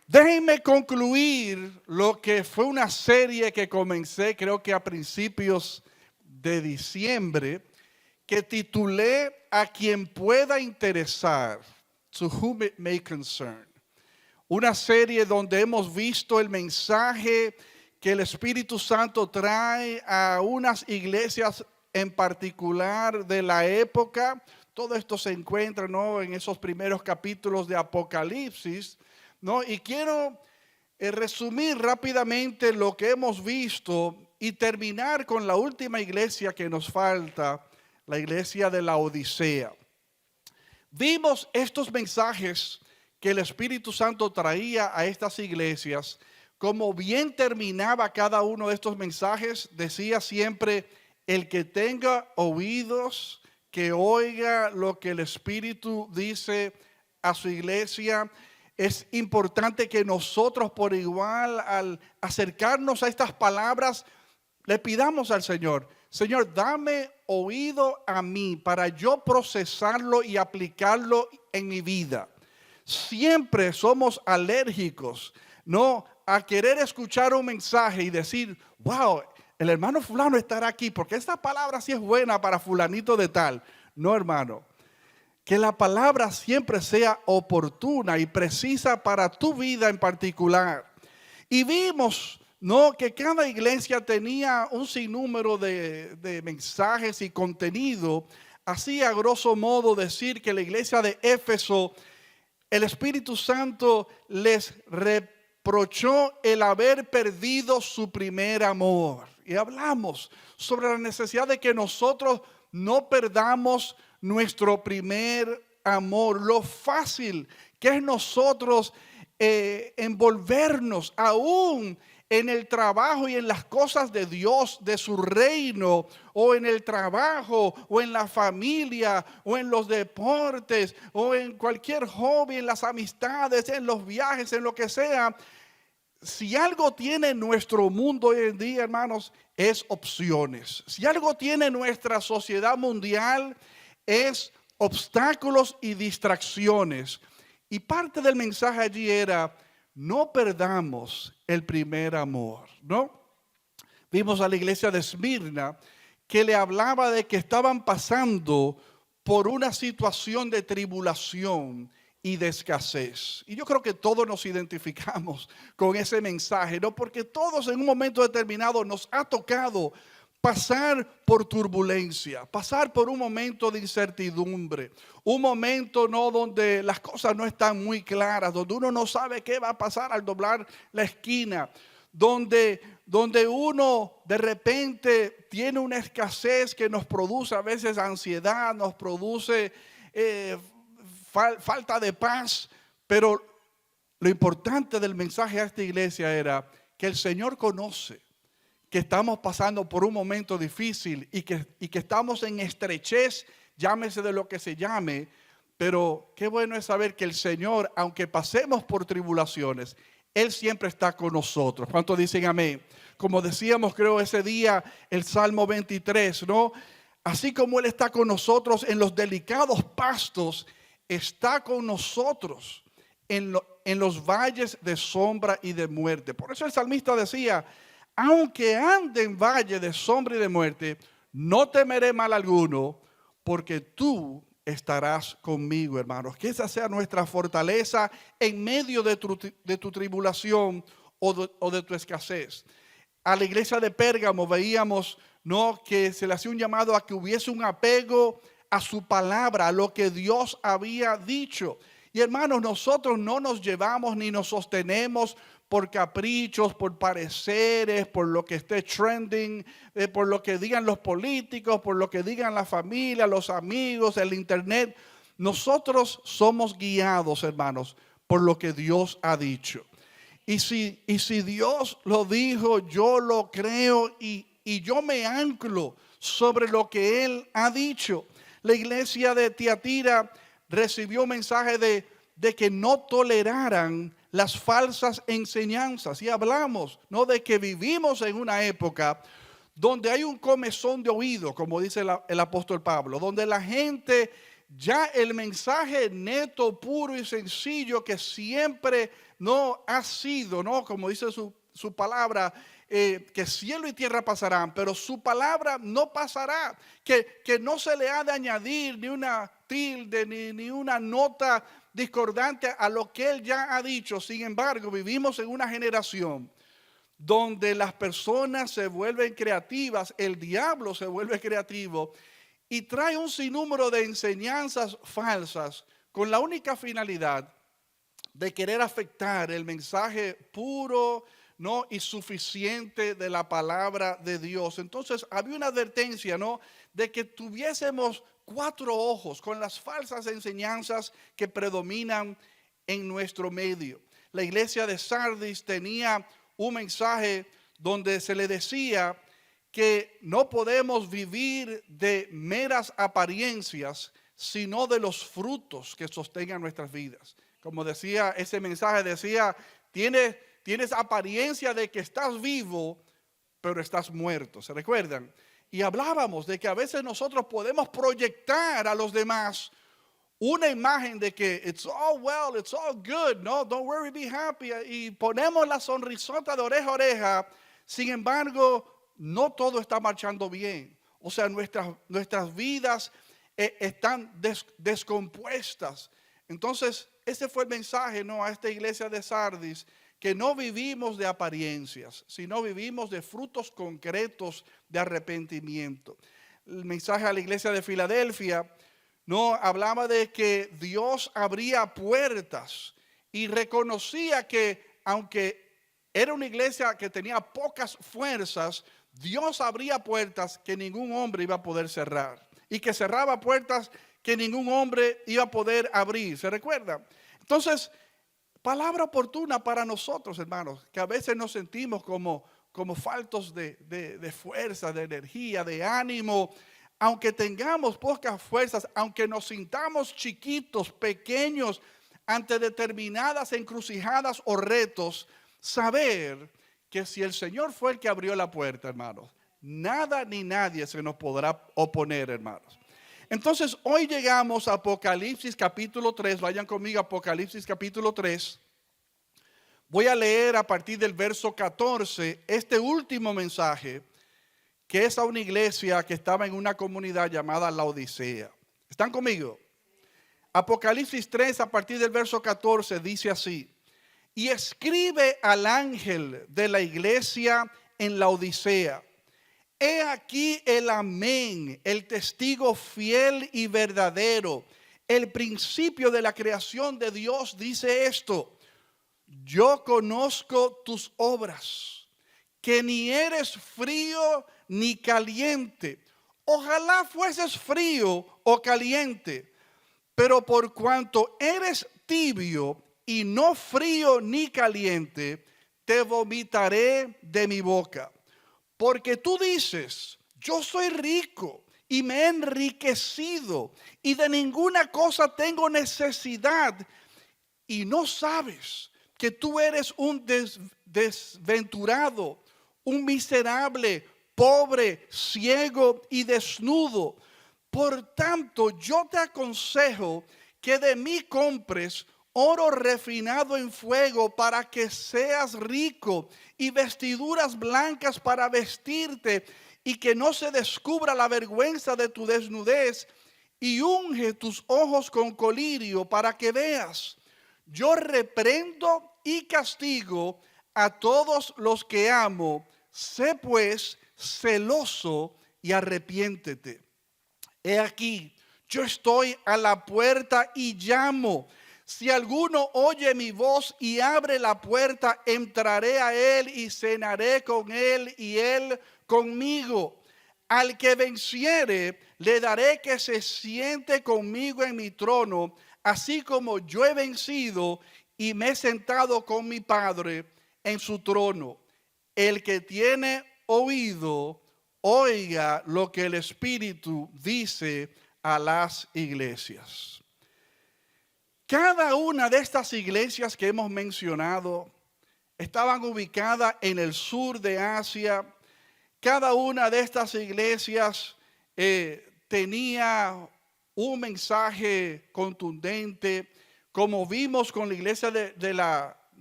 Déjenme concluir lo que fue una serie que comencé creo que a principios de diciembre, que titulé A quien pueda interesar, To Whom It May Concern. Una serie donde hemos visto el mensaje que el Espíritu Santo trae a unas iglesias en particular de la época. Todo esto se encuentra, ¿no?, en esos primeros capítulos de Apocalipsis, ¿no? Y quiero resumir rápidamente lo que hemos visto y terminar con la última iglesia que nos falta, la iglesia de la Odisea. Vimos estos mensajes que el Espíritu Santo traía a estas iglesias. Como bien terminaba cada uno de estos mensajes, decía siempre: el que tenga oídos, que oiga lo que el Espíritu dice a su iglesia. Es importante que nosotros por igual, al acercarnos a estas palabras, le pidamos al Señor: Señor, dame oído a mí para yo procesarlo y aplicarlo en mi vida. Siempre somos alérgicos, ¿no?, a querer escuchar un mensaje y decir: wow, el hermano fulano estará aquí porque esta palabra sí es buena para fulanito de tal. No, hermano. Que la palabra siempre sea oportuna y precisa para tu vida en particular. Y vimos, ¿no?, que cada iglesia tenía un sinnúmero de mensajes y contenido. Así, a grosso modo, decir que la iglesia de Éfeso, el Espíritu Santo les reprochó el haber perdido su primer amor. Y hablamos sobre la necesidad de que nosotros no perdamos nuestro primer amor, lo fácil que es nosotros envolvernos aún en el trabajo y en las cosas de Dios, de su reino, o en el trabajo, o en la familia, o en los deportes, o en cualquier hobby, en las amistades, en los viajes, en lo que sea. Si algo tiene nuestro mundo hoy en día, hermanos, es opciones. Si algo tiene nuestra sociedad mundial, es obstáculos y distracciones. Y parte del mensaje allí era: no perdamos el primer amor, ¿no? Vimos a la iglesia de Esmirna que le hablaba de que estaban pasando por una situación de tribulación y de escasez. Y yo creo que todos nos identificamos con ese mensaje, ¿no? Porque todos en un momento determinado nos ha tocado pasar por turbulencia, pasar por un momento de incertidumbre, un momento, ¿no?, donde las cosas no están muy claras, donde uno no sabe qué va a pasar al doblar la esquina, donde uno de repente tiene una escasez que nos produce a veces ansiedad, nos produce falta de paz. Pero lo importante del mensaje a esta iglesia era que el Señor conoce que estamos pasando por un momento difícil y que estamos en estrechez, llámese de lo que se llame, pero qué bueno es saber que el Señor, aunque pasemos por tribulaciones, Él siempre está con nosotros. ¿Cuántos dicen amén? Como decíamos, creo, ese día, el Salmo 23, ¿no? Así como Él está con nosotros en los delicados pastos, está con nosotros en los valles de sombra y de muerte. Por eso el salmista decía: aunque ande en valle de sombra y de muerte, no temeré mal alguno, porque tú estarás conmigo, hermanos. Que esa sea nuestra fortaleza en medio de tu tribulación o de tu escasez. A la iglesia de Pérgamo veíamos, ¿no?, que se le hacía un llamado a que hubiese un apego a su palabra, a lo que Dios había dicho. Y hermanos, nosotros no nos llevamos ni nos sostenemos por caprichos, por pareceres, por lo que esté trending, por lo que digan los políticos, por lo que digan la familia, los amigos, el internet. Nosotros somos guiados, hermanos, por lo que Dios ha dicho. Y si Dios lo dijo, yo lo creo y yo me anclo sobre lo que Él ha dicho. La iglesia de Tiatira recibió un mensaje de que no toleraran las falsas enseñanzas. Y hablamos, ¿no?, de que vivimos en una época donde hay un comezón de oído, como dice el apóstol Pablo, donde la gente ya el mensaje neto, puro y sencillo que siempre no ha sido, no, como dice su palabra, que cielo y tierra pasarán, pero su palabra no pasará, que no se le ha de añadir ni una tilde, ni una nota discordante a lo que él ya ha dicho. Sin embargo, vivimos en una generación donde las personas se vuelven creativas, el diablo se vuelve creativo y trae un sinnúmero de enseñanzas falsas con la única finalidad de querer afectar el mensaje puro, ¿no?, y suficiente de la palabra de Dios. Entonces había una advertencia, ¿no?, de que tuviésemos 4 ojos con las falsas enseñanzas que predominan en nuestro medio. La iglesia de Sardis tenía un mensaje donde se le decía que no podemos vivir de meras apariencias, sino de los frutos que sostengan nuestras vidas. Como decía ese mensaje, decía, tienes apariencia de que estás vivo, pero estás muerto. ¿Se recuerdan? Y hablábamos de que a veces nosotros podemos proyectar a los demás una imagen de que it's all well, it's all good, no, don't worry, be happy. Y ponemos la sonrisota de oreja a oreja. Sin embargo, no todo está marchando bien. O sea, nuestras vidas están descompuestas. Entonces, ese fue el mensaje, ¿no?, a esta iglesia de Sardis, que no vivimos de apariencias, sino vivimos de frutos concretos de arrepentimiento. El mensaje a la iglesia de Filadelfia no hablaba de que Dios abría puertas y reconocía que aunque era una iglesia que tenía pocas fuerzas, Dios abría puertas que ningún hombre iba a poder cerrar y que cerraba puertas que ningún hombre iba a poder abrir. ¿Se recuerda? Entonces, palabra oportuna para nosotros, hermanos, que a veces nos sentimos como faltos de fuerza, de energía, de ánimo. Aunque tengamos pocas fuerzas, aunque nos sintamos chiquitos, pequeños, ante determinadas encrucijadas o retos, saber que si el Señor fue el que abrió la puerta, hermanos, nada ni nadie se nos podrá oponer, hermanos. Entonces, hoy llegamos a Apocalipsis capítulo 3. Vayan conmigo a Apocalipsis capítulo 3. Voy a leer a partir del verso 14 este último mensaje, que es a una iglesia que estaba en una comunidad llamada Laodicea. ¿Están conmigo? Apocalipsis 3 a partir del verso 14 dice así: y escribe al ángel de la iglesia en Laodicea, he aquí el amén, el testigo fiel y verdadero, el principio de la creación de Dios, dice esto: yo conozco tus obras, que ni eres frío ni caliente. Ojalá fueses frío o caliente, pero por cuanto eres tibio y no frío ni caliente, te vomitaré de mi boca. Porque tú dices, yo soy rico y me he enriquecido y de ninguna cosa tengo necesidad, y no sabes que tú eres un desventurado, un miserable, pobre, ciego y desnudo. Por tanto, yo te aconsejo que de mí compres oro refinado en fuego para que seas rico, y vestiduras blancas para vestirte, y que no se descubra la vergüenza de tu desnudez, y unge tus ojos con colirio para que veas. Yo reprendo y castigo a todos los que amo. Sé pues celoso y arrepiéntete. He aquí, yo estoy a la puerta y llamo. Si alguno oye mi voz y abre la puerta, entraré a él y cenaré con él y él conmigo. Al que venciere, le daré que se siente conmigo en mi trono, así como yo he vencido y me he sentado con mi Padre en su trono. El que tiene oído, oiga lo que el Espíritu dice a las iglesias. Cada una de estas iglesias que hemos mencionado estaban ubicadas en el sur de Asia. Cada una de estas iglesias tenía un mensaje contundente, como vimos con la iglesia de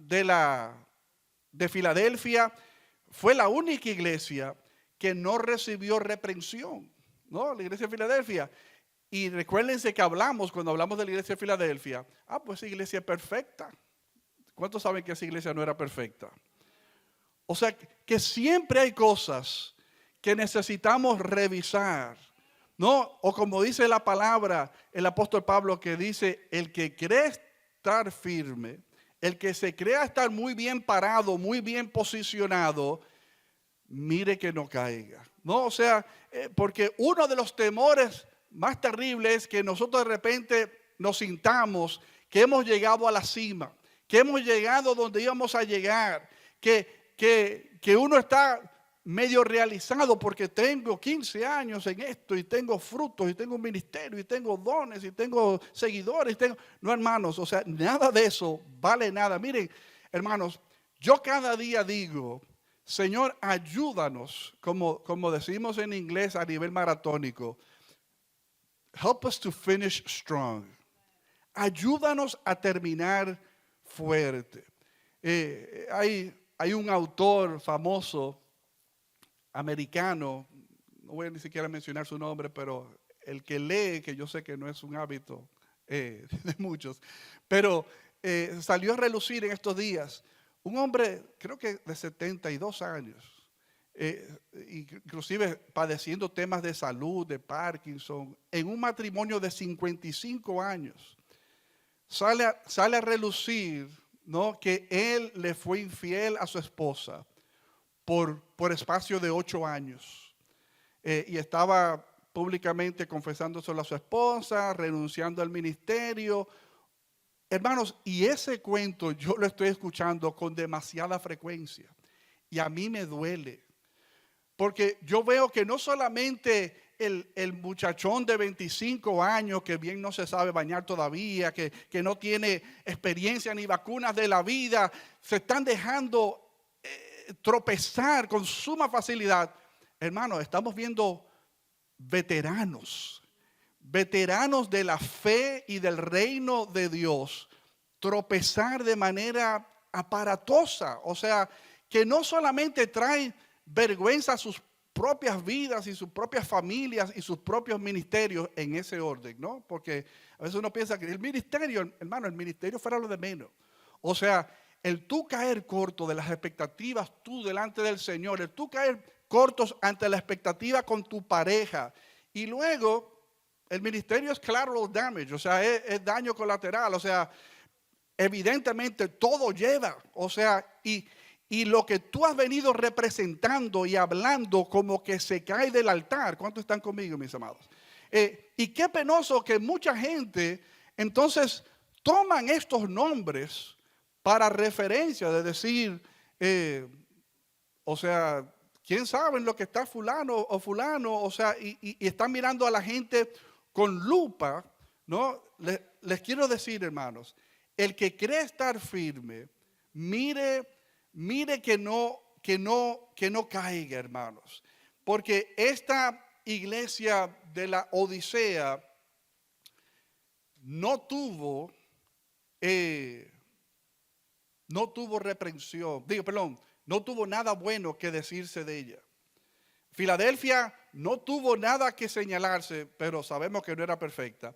de Filadelfia fue la única iglesia que no recibió reprensión, ¿no? La iglesia de Filadelfia. Y recuérdense que cuando hablamos de la iglesia de Filadelfia, pues esa iglesia es perfecta. ¿Cuántos saben que esa iglesia no era perfecta? O sea, que siempre hay cosas que necesitamos revisar, ¿no? O como dice la palabra, el apóstol Pablo, que dice, el que cree estar firme, el que se crea estar muy bien parado, muy bien posicionado, mire que no caiga, ¿no? O sea, porque uno de los temores más terribles es que nosotros de repente nos sintamos que hemos llegado a la cima, que hemos llegado donde íbamos a llegar, que uno está medio realizado porque tengo 15 años en esto y tengo frutos y tengo un ministerio y tengo dones y tengo seguidores. No, hermanos, o sea, nada de eso vale nada. Miren, hermanos, yo cada día digo, Señor, ayúdanos, como decimos en inglés a nivel maratónico, help us to finish strong. Ayúdanos a terminar fuerte. Hay un autor famoso americano, no voy a ni siquiera mencionar su nombre, pero el que lee, que yo sé que no es un hábito de muchos, pero salió a relucir en estos días un hombre, creo que de 72 años, inclusive padeciendo temas de salud, de Parkinson, en un matrimonio de 55 años. Sale a relucir, ¿no?, que él le fue infiel a su esposa por espacio de 8 años. Y estaba públicamente confesándoselo a su esposa, renunciando al ministerio. Hermanos, y ese cuento yo lo estoy escuchando con demasiada frecuencia. Y a mí me duele. Porque yo veo que no solamente el muchachón de 25 años que bien no se sabe bañar todavía, que no tiene experiencia ni vacunas de la vida, se están dejando tropezar con suma facilidad. Hermanos, estamos viendo veteranos de la fe y del reino de Dios tropezar de manera aparatosa. O sea, que no solamente traen vergüenza a sus propias vidas y sus propias familias y sus propios ministerios en ese orden, ¿no? Porque a veces uno piensa que el ministerio, hermano, el ministerio fuera lo de menos. O sea, el tú caer corto de las expectativas tú delante del Señor, el tú caer cortos ante la expectativa con tu pareja, y luego el ministerio es collateral damage, o sea, es daño colateral, o sea, evidentemente todo lleva, o sea, y lo que tú has venido representando y hablando como que se cae del altar. ¿Cuántos están conmigo, mis amados? Y qué penoso que mucha gente entonces toman estos nombres para referencia de decir, o sea, quién sabe en lo que está fulano o fulano, o sea, y están mirando a la gente con lupa, ¿no? Les quiero decir, hermanos, el que cree estar firme, mire que no caiga, hermanos, porque esta iglesia de la Odisea no tuvo reprensión, no tuvo nada bueno que decirse de ella. Filadelfia no tuvo nada que señalarse, pero sabemos que no era perfecta.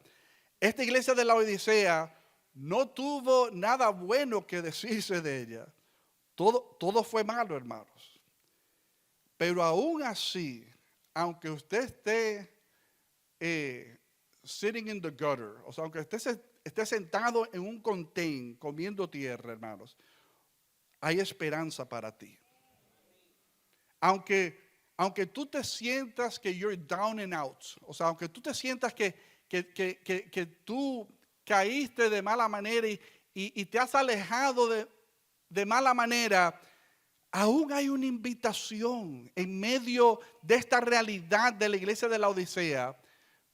Esta iglesia de la Odisea no tuvo nada bueno que decirse de ella. Todo fue malo, hermanos. Pero aún así, aunque usted esté sitting in the gutter, o sea, aunque esté sentado en un contén comiendo tierra, hermanos, hay esperanza para ti. Aunque tú te sientas que you're down and out, o sea, aunque tú te sientas que tú caíste de mala manera y te has alejado de mala manera, aún hay una invitación en medio de esta realidad de la iglesia de la Odisea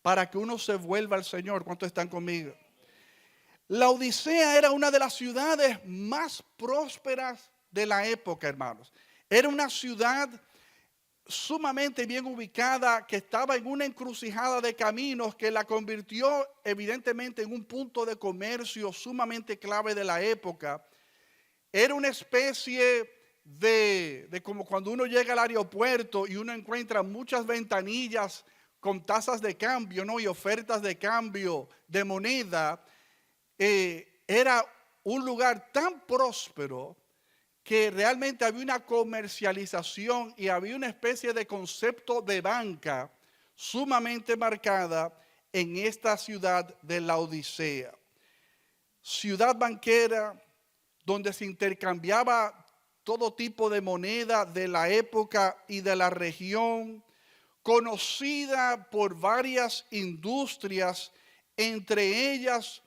para que uno se vuelva al Señor. ¿Cuántos están conmigo? La Odisea era una de las ciudades más prósperas de la época, hermanos. Era una ciudad sumamente bien ubicada, que estaba en una encrucijada de caminos que la convirtió evidentemente en un punto de comercio sumamente clave de la época. Era una especie de como cuando uno llega al aeropuerto y uno encuentra muchas ventanillas con tasas de cambio, ¿no? Y ofertas de cambio de moneda. Era un lugar tan próspero que realmente había una comercialización y había una especie de concepto de banca sumamente marcada en esta ciudad de la Odisea. Ciudad banquera donde se intercambiaba todo tipo de moneda de la época y de la región, conocida por varias industrias, entre ellas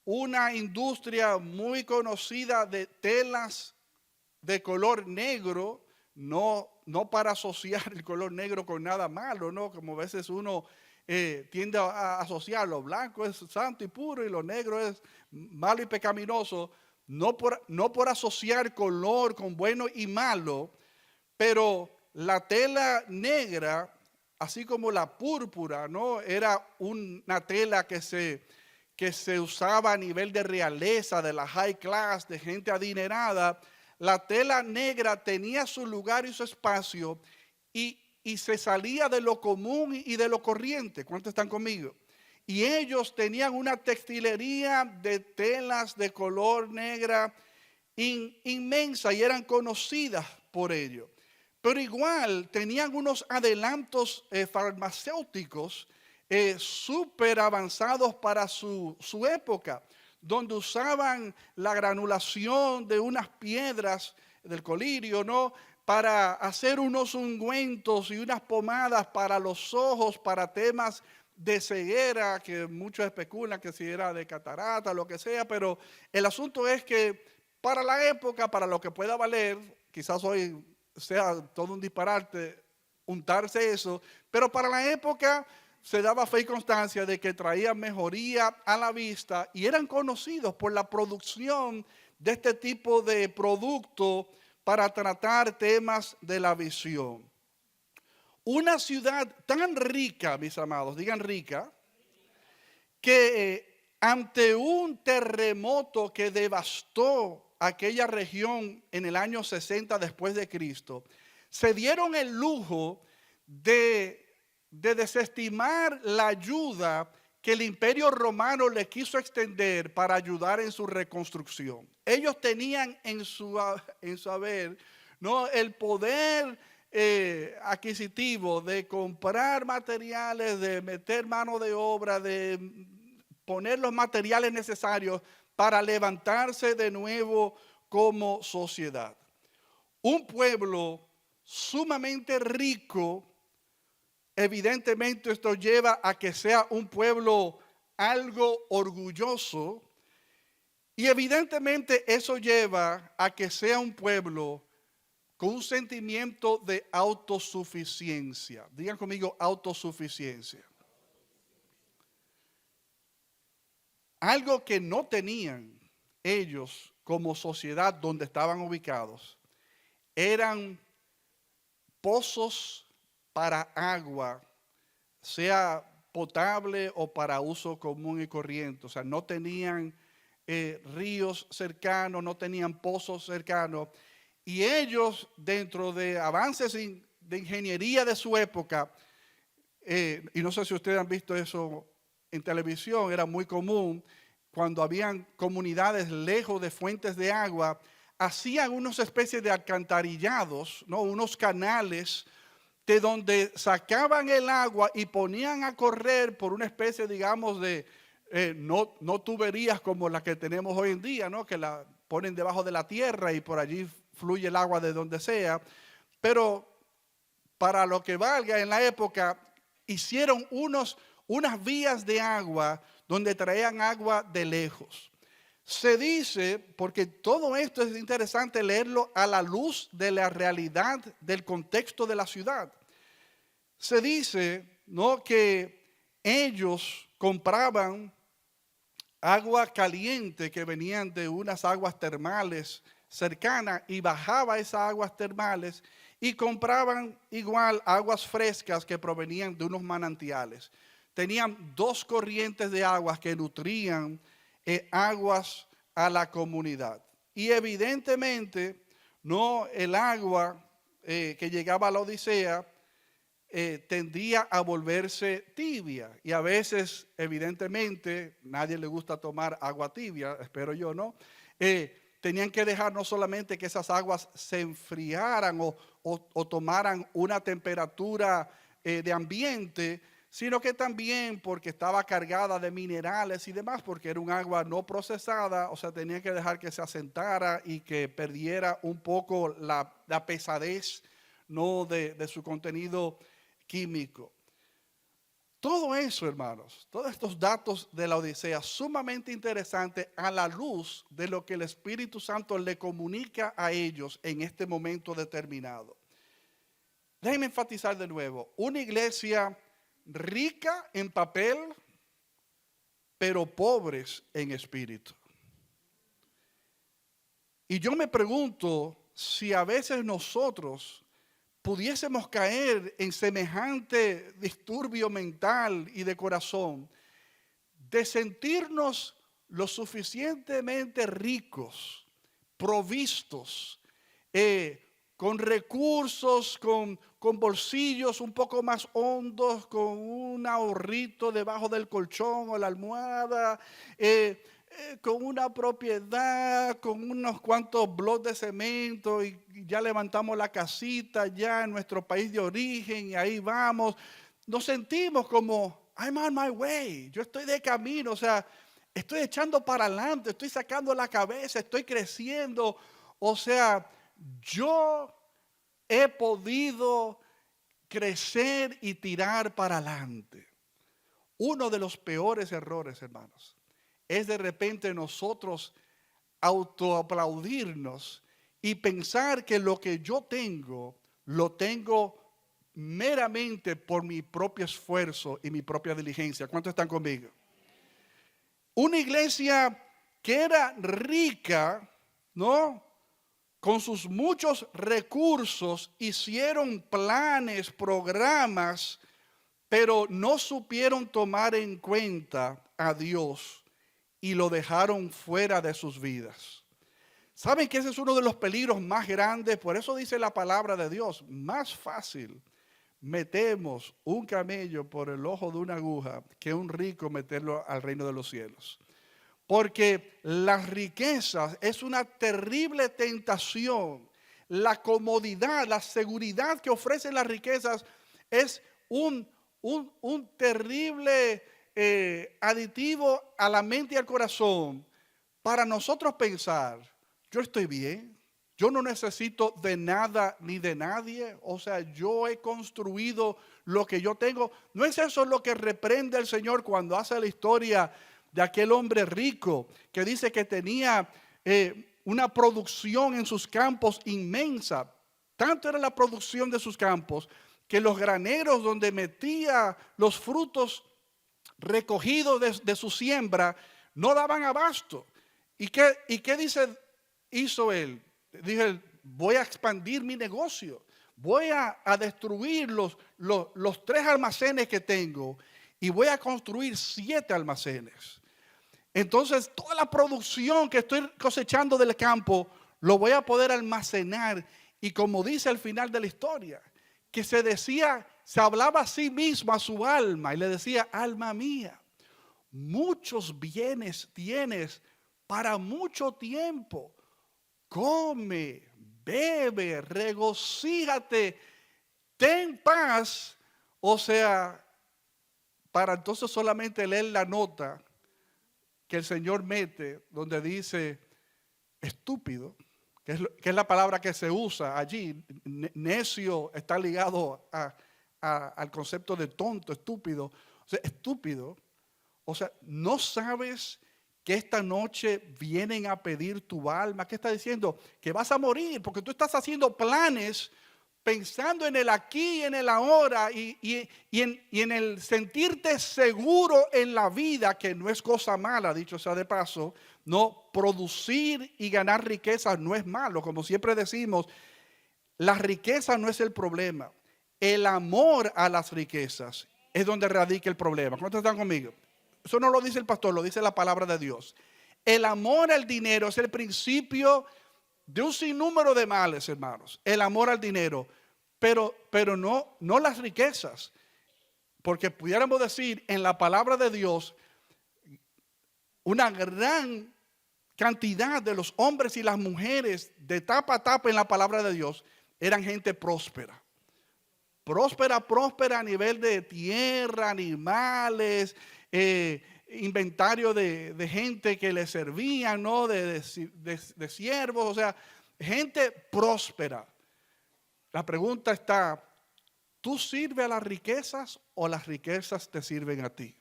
una industria muy conocida de telas de color negro, no para asociar el color negro con nada malo, ¿no? Como a veces uno tiende a asociar lo blanco es santo y puro y lo negro es malo y pecaminoso, no por asociar color con bueno y malo, pero la tela negra, así como la púrpura, ¿no? Era una tela que se usaba a nivel de realeza, de la high class, de gente adinerada. La tela negra tenía su lugar y su espacio y se salía de lo común y de lo corriente. ¿Cuántos están conmigo? Y ellos tenían una textilería de telas de color negra inmensa y eran conocidas por ello. Pero igual tenían unos adelantos farmacéuticos súper avanzados para su época, donde usaban la granulación de unas piedras del colirio, ¿no? Para hacer unos ungüentos y unas pomadas para los ojos, para temas de ceguera, que muchos especulan que si era de catarata, lo que sea, pero el asunto es que para la época, para lo que pueda valer, quizás hoy sea todo un disparate untarse eso, pero para la época se daba fe y constancia de que traían mejoría a la vista y eran conocidos por la producción de este tipo de producto para tratar temas de la visión. Una ciudad tan rica, mis amados, digan rica, que ante un terremoto que devastó aquella región en el año 60 después de Cristo, se dieron el lujo de desestimar la ayuda que el Imperio Romano le quiso extender para ayudar en su reconstrucción. Ellos tenían en su haber, ¿no?, el poder adquisitivo de comprar materiales, de meter mano de obra, de poner los materiales necesarios para levantarse de nuevo como sociedad. Un pueblo sumamente rico, evidentemente esto lleva a que sea un pueblo algo orgulloso y evidentemente eso lleva a que sea un pueblo con un sentimiento de autosuficiencia. Digan conmigo autosuficiencia. Algo que no tenían ellos como sociedad donde estaban ubicados eran pozos para agua, sea potable o para uso común y corriente. O sea, no tenían ríos cercanos, no tenían pozos cercanos. Y ellos, dentro de avances de ingeniería de su época, y no sé si ustedes han visto eso en televisión, era muy común, cuando habían comunidades lejos de fuentes de agua, hacían unas especies de alcantarillados, ¿no?, unos canales de donde sacaban el agua y ponían a correr por una especie, digamos, de, no tuberías como las que tenemos hoy en día, ¿no?, que la ponen debajo de la tierra y por allí fluye el agua de donde sea, pero para lo que valga, en la época hicieron unas vías de agua donde traían agua de lejos. Se dice, porque todo esto es interesante leerlo a la luz de la realidad del contexto de la ciudad. Se dice, ¿no?, que ellos compraban agua caliente que venían de unas aguas termales cercanas y bajaba esas aguas termales y compraban igual aguas frescas que provenían de unos manantiales. Tenían dos corrientes de aguas que nutrían aguas a la comunidad. Y evidentemente, no, el agua que llegaba a la Odisea tendía a volverse tibia. Y a veces, evidentemente, nadie le gusta tomar agua tibia, espero yo, ¿no? Tenían que dejar no solamente que esas aguas se enfriaran o tomaran una temperatura de ambiente, sino que también porque estaba cargada de minerales y demás, porque era un agua no procesada, o sea, tenían que dejar que se asentara y que perdiera un poco la pesadez, ¿no?, de su contenido químico. Todo eso, hermanos, todos estos datos de la Odisea, sumamente interesantes a la luz de lo que el Espíritu Santo le comunica a ellos en este momento determinado. Déjenme enfatizar de nuevo, una iglesia rica en papel, pero pobres en espíritu. Y yo me pregunto si a veces nosotros pudiésemos caer en semejante disturbio mental y de corazón, de sentirnos lo suficientemente ricos, provistos, con recursos, con bolsillos un poco más hondos, con un ahorrito debajo del colchón o la almohada, con una propiedad, con unos cuantos bloques de cemento y ya levantamos la casita ya en nuestro país de origen y ahí vamos. Nos sentimos como, I'm on my way, yo estoy de camino, o sea, estoy echando para adelante, estoy sacando la cabeza, estoy creciendo, o sea, yo he podido crecer y tirar para adelante. Uno de los peores errores, hermanos, es de repente nosotros autoaplaudirnos y pensar que lo que yo tengo, lo tengo meramente por mi propio esfuerzo y mi propia diligencia. ¿Cuántos están conmigo? Una iglesia que era rica, ¿no?, con sus muchos recursos, hicieron planes, programas, pero no supieron tomar en cuenta a Dios y lo dejaron fuera de sus vidas. ¿Saben que ese es uno de los peligros más grandes? Por eso dice la palabra de Dios, más fácil metemos un camello por el ojo de una aguja que un rico meterlo al reino de los cielos. Porque las riquezas es una terrible tentación. La comodidad, la seguridad que ofrecen las riquezas es un terrible aditivo a la mente y al corazón para nosotros pensar, yo estoy bien, yo no necesito de nada ni de nadie, o sea, yo he construido lo que yo tengo. ¿No es eso lo que reprende el Señor cuando hace la historia de aquel hombre rico que dice que tenía una producción en sus campos inmensa? Tanto era la producción de sus campos que los graneros donde metía los frutos recogidos de su siembra no daban abasto. ¿Y qué hizo él? Dije, voy a expandir mi negocio, voy a destruir los 3 almacenes que tengo y voy a construir 7 almacenes. Entonces, toda la producción que estoy cosechando del campo, lo voy a poder almacenar. Y como dice al final de la historia, que se hablaba a sí mismo, a su alma, y le decía, alma mía, muchos bienes tienes para mucho tiempo. Come, bebe, regocíjate, ten paz. O sea, para entonces solamente leer la nota que el Señor mete, donde dice estúpido, que es la palabra que se usa allí. Necio está ligado al concepto de tonto, estúpido. O sea, estúpido. O sea, no sabes que esta noche vienen a pedir tu alma. ¿Qué está diciendo? Que vas a morir porque tú estás haciendo planes pensando en el aquí y en el ahora y en el sentirte seguro en la vida, que no es cosa mala, dicho sea de paso. No, producir y ganar riquezas no es malo. Como siempre decimos, la riqueza no es el problema. El amor a las riquezas es donde radica el problema. ¿Cuántos están conmigo? Eso no lo dice el pastor, lo dice la palabra de Dios. El amor al dinero es el principio de un sinnúmero de males, hermanos. El amor al dinero, pero no las riquezas. Porque pudiéramos decir en la palabra de Dios, una gran cantidad de los hombres y las mujeres de tapa a tapa en la palabra de Dios eran gente próspera. Próspera a nivel de tierra, animales, inventario de gente que le servían, ¿no? De siervos, o sea, gente próspera. La pregunta está, ¿tú sirves a las riquezas o las riquezas te sirven a ti?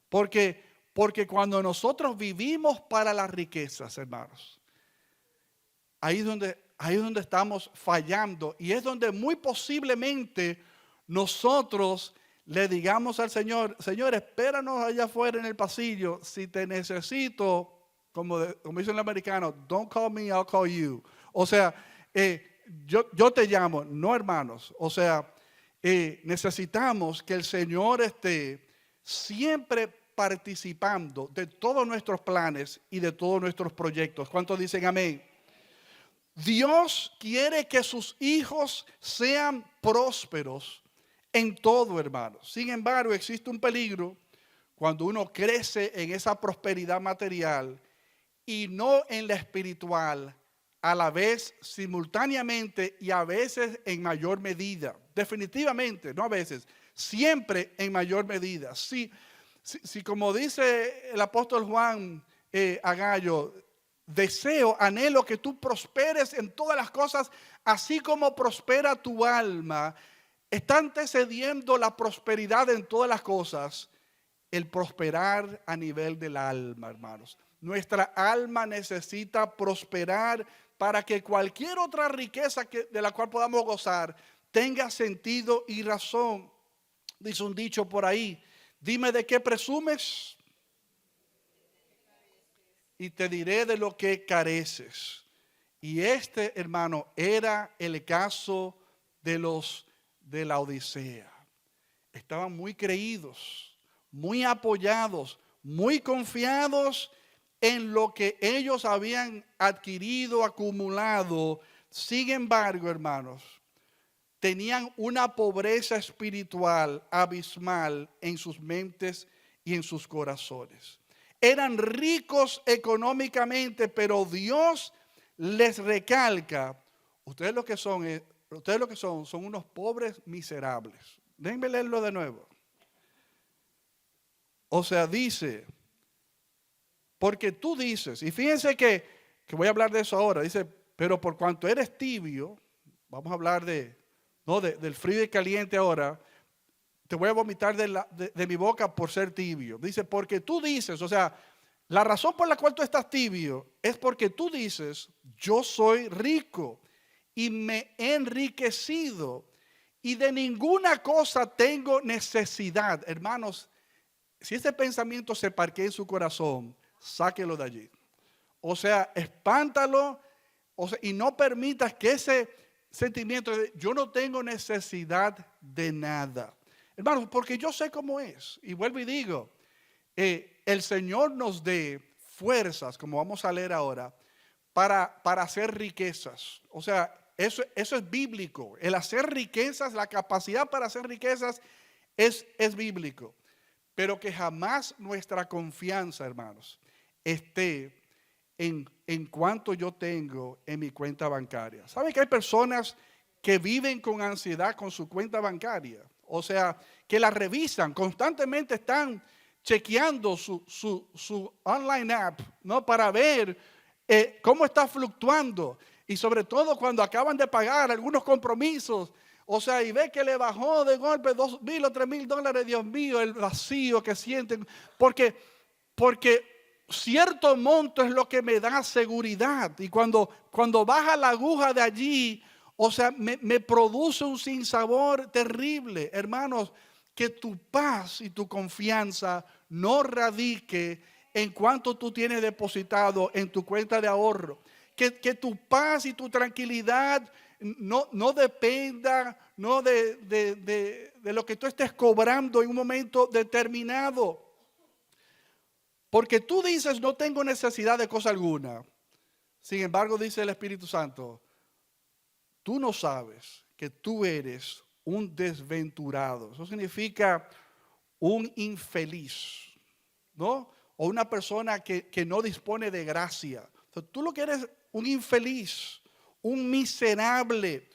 Porque cuando nosotros vivimos para las riquezas, hermanos, ahí es donde estamos fallando, y es donde muy posiblemente nosotros le digamos al Señor, Señor, espéranos allá afuera en el pasillo, si te necesito, como dice el americano, don't call me, I'll call you. O sea, yo te llamo, no, hermanos. O sea, necesitamos que el Señor esté siempre participando de todos nuestros planes y de todos nuestros proyectos. ¿Cuántos dicen amén? Dios quiere que sus hijos sean prósperos en todo, hermanos. Sin embargo, existe un peligro cuando uno crece en esa prosperidad material y no en la espiritual, a la vez, simultáneamente, y a veces en mayor medida. Definitivamente, no a veces, siempre en mayor medida. Si como dice el apóstol Juan a Gallo, deseo, anhelo que tú prosperes en todas las cosas, así como prospera tu alma. Está antecediendo la prosperidad en todas las cosas, el prosperar a nivel del alma, hermanos. Nuestra alma necesita prosperar para que cualquier otra riqueza de la cual podamos gozar tenga sentido y razón. Dice un dicho por ahí, dime de qué presumes y te diré de lo que careces. Y este, hermano, era el caso de los de la Odisea. Estaban muy creídos, muy apoyados, muy confiados en lo que ellos habían adquirido, acumulado. Sin embargo, hermanos, tenían una pobreza espiritual abismal en sus mentes y en sus corazones. Eran ricos económicamente, pero Dios les recalca, ustedes lo que son unos pobres miserables. Déjenme leerlo de nuevo. O sea, dice, porque tú dices, y fíjense que voy a hablar de eso ahora, dice, pero por cuanto eres tibio, vamos a hablar del frío y caliente ahora, te voy a vomitar de mi boca por ser tibio. Dice, porque tú dices, o sea, la razón por la cual tú estás tibio es porque tú dices, yo soy rico y me he enriquecido y de ninguna cosa tengo necesidad. Hermanos, si este pensamiento se parquea en su corazón, sáquelo de allí. O sea, espántalo, y no permitas que ese sentimiento de yo no tengo necesidad de nada. Hermanos, porque yo sé cómo es. Y vuelvo y digo, el Señor nos dé fuerzas, como vamos a leer ahora, para hacer riquezas. O sea, eso es bíblico. El hacer riquezas, la capacidad para hacer riquezas es bíblico. Pero que jamás nuestra confianza, hermanos, esté en cuánto yo tengo en mi cuenta bancaria. ¿Saben que hay personas que viven con ansiedad con su cuenta bancaria? O sea, que la revisan, constantemente están chequeando su online app, ¿no? Para ver cómo está fluctuando. Y sobre todo cuando acaban de pagar algunos compromisos, o sea, y ve que le bajó de golpe $2,000 o $3,000, Dios mío, el vacío que sienten. Porque cierto monto es lo que me da seguridad. Y cuando baja la aguja de allí, o sea, me produce un sinsabor terrible. Hermanos, que tu paz y tu confianza no radique en cuánto tú tienes depositado en tu cuenta de ahorro. Que tu paz y tu tranquilidad no dependa de lo que tú estés cobrando en un momento determinado. Porque tú dices, no tengo necesidad de cosa alguna. Sin embargo, dice el Espíritu Santo, tú no sabes que tú eres un desventurado. Eso significa un infeliz, ¿no? O una persona que no dispone de gracia. Entonces, tú lo que eres un infeliz, un miserable,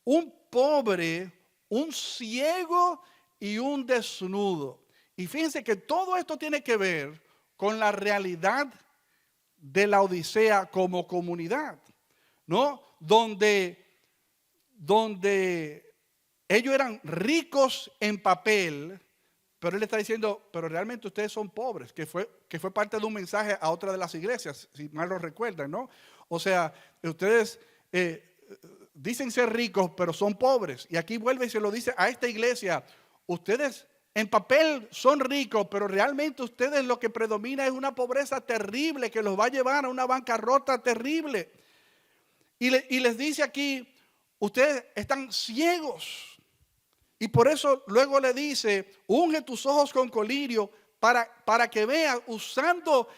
un pobre, un ciego y un desnudo. Y fíjense que todo esto tiene que ver con la realidad de la Odisea como comunidad, ¿no? Donde ellos eran ricos en papel, pero él está diciendo, pero realmente ustedes son pobres, que fue parte de un mensaje a otra de las iglesias, si mal lo recuerdan, ¿no? O sea, ustedes dicen ser ricos, pero son pobres. Y aquí vuelve y se lo dice a esta iglesia, ustedes en papel son ricos, pero realmente ustedes lo que predomina es una pobreza terrible que los va a llevar a una bancarrota terrible. Y les dice aquí, ustedes están ciegos. Y por eso luego le dice, unge tus ojos con colirio para que vean, usando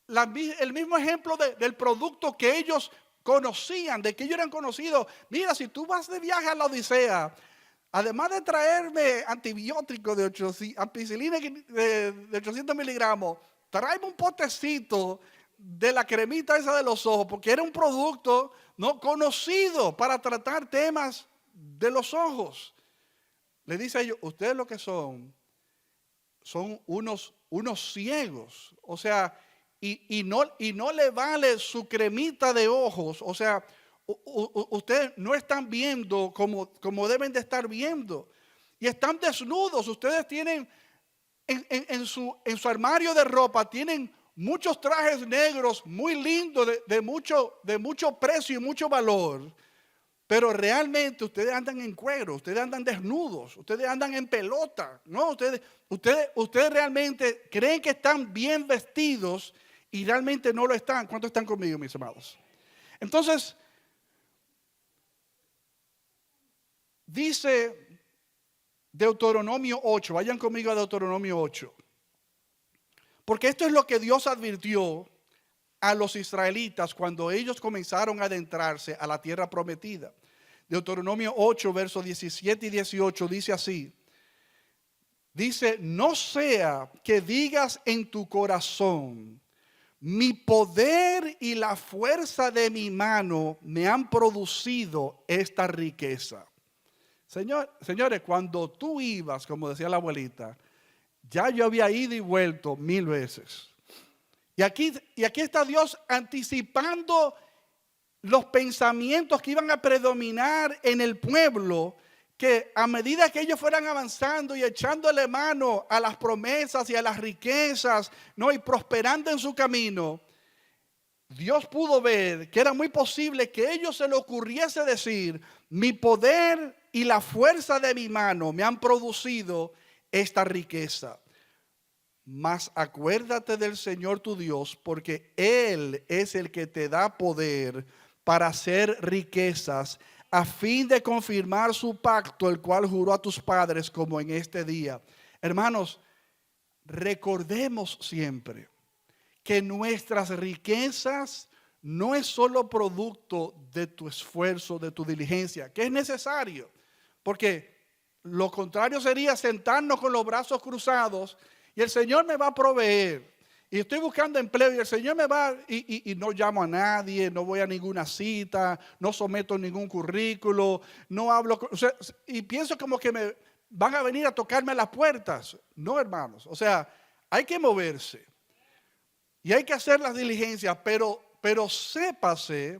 el mismo ejemplo del producto que ellos conocían, de que ellos eran conocidos. Mira, si tú vas de viaje a la Odisea, además de traerme antibiótico de 800, ampicilina de 800 miligramos, tráeme un potecito de la cremita esa de los ojos, porque era un producto no conocido para tratar temas de los ojos. Le dice a ellos, ustedes lo que son unos ciegos. O sea, y no le vale su cremita de ojos. O sea, ustedes no están viendo como deben de estar viendo. Y están desnudos. Ustedes tienen en su armario de ropa, tienen muchos trajes negros muy lindos, de mucho precio y mucho valor. Pero realmente ustedes andan en cuero, ustedes andan desnudos, ustedes andan en pelota, ¿no? Ustedes realmente creen que están bien vestidos y realmente no lo están. ¿Cuántos están conmigo, mis amados? Entonces, dice Deuteronomio 8, vayan conmigo a Deuteronomio 8. Porque esto es lo que Dios advirtió a los israelitas cuando ellos comenzaron a adentrarse a la tierra prometida. Deuteronomio 8, versos 17 y 18 dice así. Dice, no sea que digas en tu corazón, mi poder y la fuerza de mi mano me han producido esta riqueza. Señores, cuando tú ibas, como decía la abuelita, ya yo había ido y vuelto 1000 veces. Y aquí está Dios anticipando los pensamientos que iban a predominar en el pueblo, que a medida que ellos fueran avanzando y echándole mano a las promesas y a las riquezas, ¿no? Y prosperando en su camino, Dios pudo ver que era muy posible que a ellos se les ocurriese decir, mi poder y la fuerza de mi mano me han producido esta riqueza. Mas acuérdate del Señor tu Dios, porque Él es el que te da poder para hacer riquezas, a fin de confirmar su pacto, el cual juró a tus padres, como en este día. Hermanos, recordemos siempre que nuestras riquezas no es solo producto de tu esfuerzo, de tu diligencia, que es necesario, porque lo contrario sería sentarnos con los brazos cruzados y el Señor me va a proveer. Y estoy buscando empleo y el Señor me va y no llamo a nadie, no voy a ninguna cita, no someto ningún currículo, no hablo. O sea, y pienso como que me van a venir a tocarme las puertas. No, hermanos. O sea, hay que moverse y hay que hacer las diligencias, pero sépase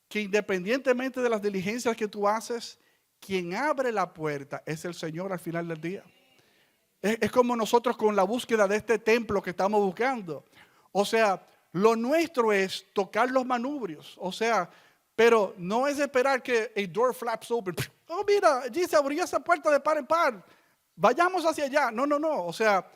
que independientemente de las diligencias que tú haces, quien abre la puerta es el Señor al final del día. Es como nosotros con la búsqueda de este templo que estamos buscando. O sea, lo nuestro es tocar los manubrios. O sea, pero no es esperar que a door flaps open. Oh, mira, allí se abrió esa puerta de par en par. Vayamos hacia allá. No. O sea,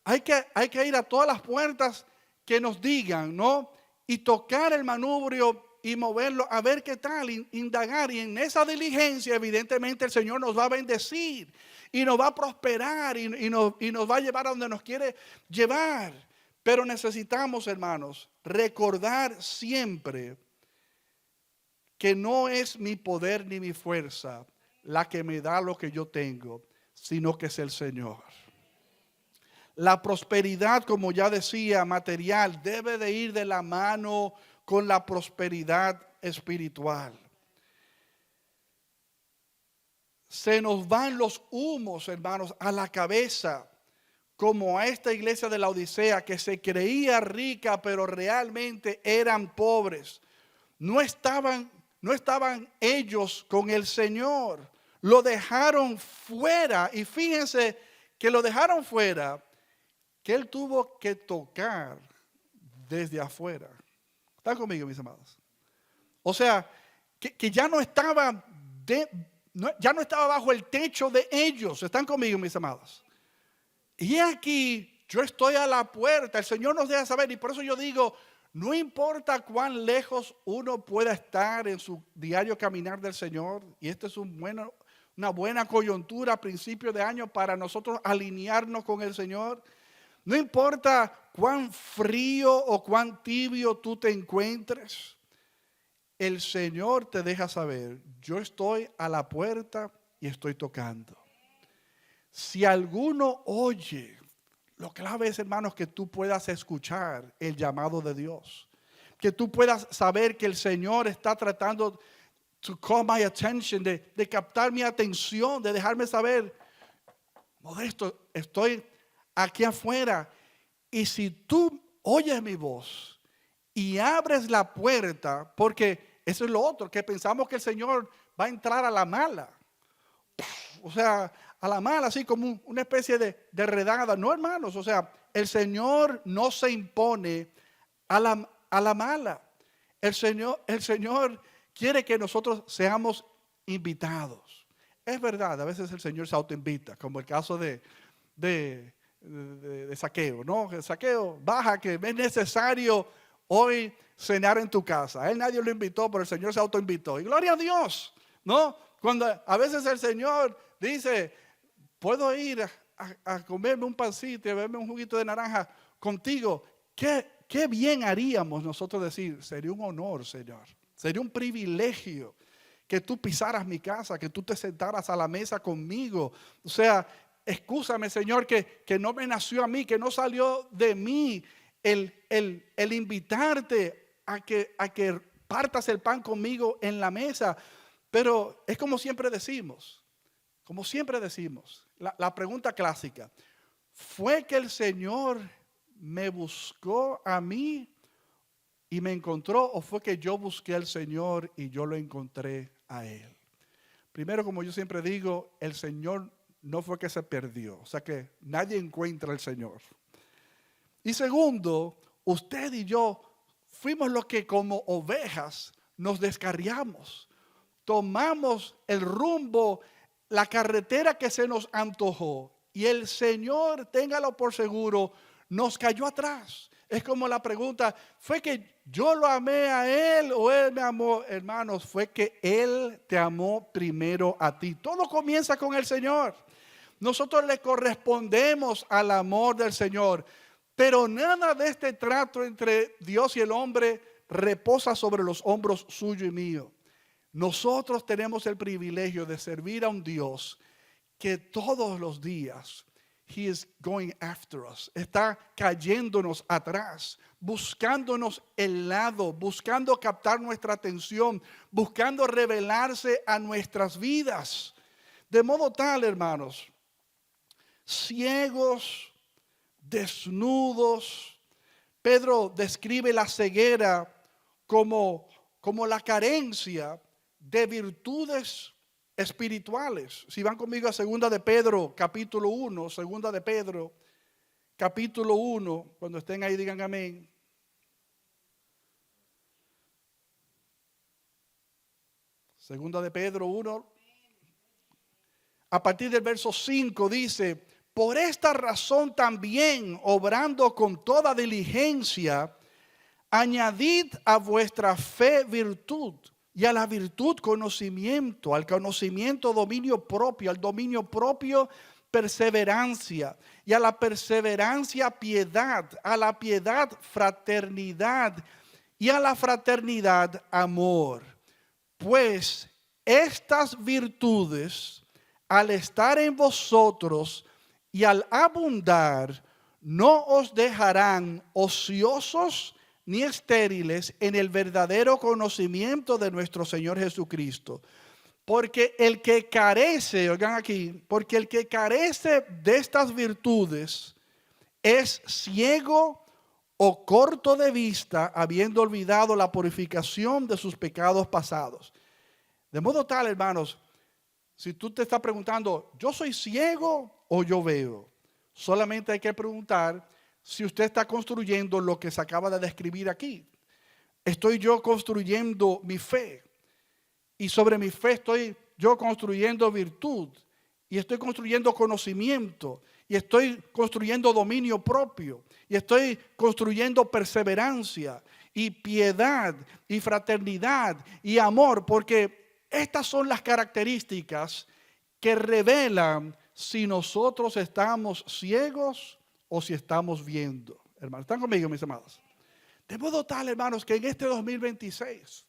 hay que ir a todas las puertas que nos digan, ¿no? Y tocar el manubrio y moverlo a ver qué tal, indagar. Y en esa diligencia evidentemente el Señor nos va a bendecir y nos va a prosperar y nos va a llevar a donde nos quiere llevar. Pero necesitamos, hermanos, recordar siempre que no es mi poder ni mi fuerza la que me da lo que yo tengo, sino que es el Señor. La prosperidad, como ya decía, material, debe de ir de la mano con la prosperidad espiritual. Se nos van los humos, hermanos, a la cabeza, como a esta iglesia de la Odisea, que se creía rica, pero realmente eran pobres. No estaban ellos con el Señor. Lo dejaron fuera. Y fíjense que lo dejaron fuera, que Él tuvo que tocar desde afuera. ¿Están conmigo, mis amados? O sea, que ya no estaba ya no estaba bajo el techo de ellos. ¿Están conmigo, mis amados? Y aquí yo estoy a la puerta. El Señor nos deja saber. Y por eso yo digo, no importa cuán lejos uno pueda estar en su diario caminar del Señor. Y esto es una buena coyuntura a principio de año para nosotros alinearnos con el Señor. No importa cuán frío o cuán tibio tú te encuentres, el Señor te deja saber, yo estoy a la puerta y estoy tocando. Si alguno oye, lo clave es, hermanos, que tú puedas escuchar el llamado de Dios. Que tú puedas saber que el Señor está tratando to call my attention, de captar mi atención, de dejarme saber, Modesto, estoy aquí afuera. Y si tú oyes mi voz y abres la puerta, porque eso es lo otro, que pensamos que el Señor va a entrar a la mala. O sea, a la mala, así como una especie de redada. No, hermanos, o sea, el Señor no se impone a la mala. El Señor quiere que nosotros seamos invitados. Es verdad, a veces el Señor se autoinvita, como el caso de Zaqueo, ¿no? Zaqueo, baja, que es necesario hoy cenar en tu casa. A él nadie lo invitó, pero el Señor se autoinvitó. Y gloria a Dios, ¿no? Cuando a veces el Señor dice, puedo ir a comerme un pancito y a beberme un juguito de naranja contigo. ¿Qué bien haríamos nosotros decir? Sería un honor, Señor. Sería un privilegio que tú pisaras mi casa, que tú te sentaras a la mesa conmigo. O sea, excúsame, Señor, que no me nació a mí, que no salió de mí el invitarte a que partas el pan conmigo en la mesa. Pero es como siempre decimos, la pregunta clásica, ¿fue que el Señor me buscó a mí y me encontró, o fue que yo busqué al Señor y yo lo encontré a Él? Primero, como yo siempre digo, el Señor no fue que se perdió, o sea que nadie encuentra al Señor. Y segundo, usted y yo fuimos los que como ovejas nos descarriamos, tomamos el rumbo, la carretera que se nos antojó, y el Señor, téngalo por seguro, nos cayó atrás. Es como la pregunta, ¿fue que yo lo amé a Él o Él me amó? Hermanos, fue que Él te amó primero a ti. Todo comienza con el Señor. Nosotros le correspondemos al amor del Señor, pero nada de este trato entre Dios y el hombre reposa sobre los hombros suyo y mío. Nosotros tenemos el privilegio de servir a un Dios que todos los días He is going after us. Está cayéndonos atrás, buscándonos el lado, buscando captar nuestra atención, buscando revelarse a nuestras vidas. De modo tal, hermanos, ciegos, desnudos. Pedro describe la ceguera como la carencia de virtudes espirituales. Si van conmigo a 2 de Pedro, capítulo 1, 2 de Pedro, capítulo 1, cuando estén ahí digan amén. Segunda de Pedro 1, a partir del verso 5 dice, por esta razón también, obrando con toda diligencia, añadid a vuestra fe virtud, y a la virtud conocimiento, al conocimiento dominio propio, al dominio propio perseverancia, y a la perseverancia piedad, a la piedad fraternidad, y a la fraternidad amor. Pues estas virtudes, al estar en vosotros y al abundar, no os dejarán ociosos ni estériles en el verdadero conocimiento de nuestro Señor Jesucristo. Porque el que carece, oigan aquí, porque el que carece de estas virtudes es ciego o corto de vista, habiendo olvidado la purificación de sus pecados pasados. De modo tal, hermanos, si tú te estás preguntando, ¿yo soy ciego o yo veo? Solamente hay que preguntar si usted está construyendo lo que se acaba de describir aquí. ¿Estoy yo construyendo mi fe? Y sobre mi fe estoy yo construyendo virtud. Y estoy construyendo conocimiento. Y estoy construyendo dominio propio. Y estoy construyendo perseverancia y piedad y fraternidad y amor. Porque estas son las características que revelan si nosotros estamos ciegos o si estamos viendo. Hermanos, ¿están conmigo, mis amados? De modo tal, hermanos, que en este 2026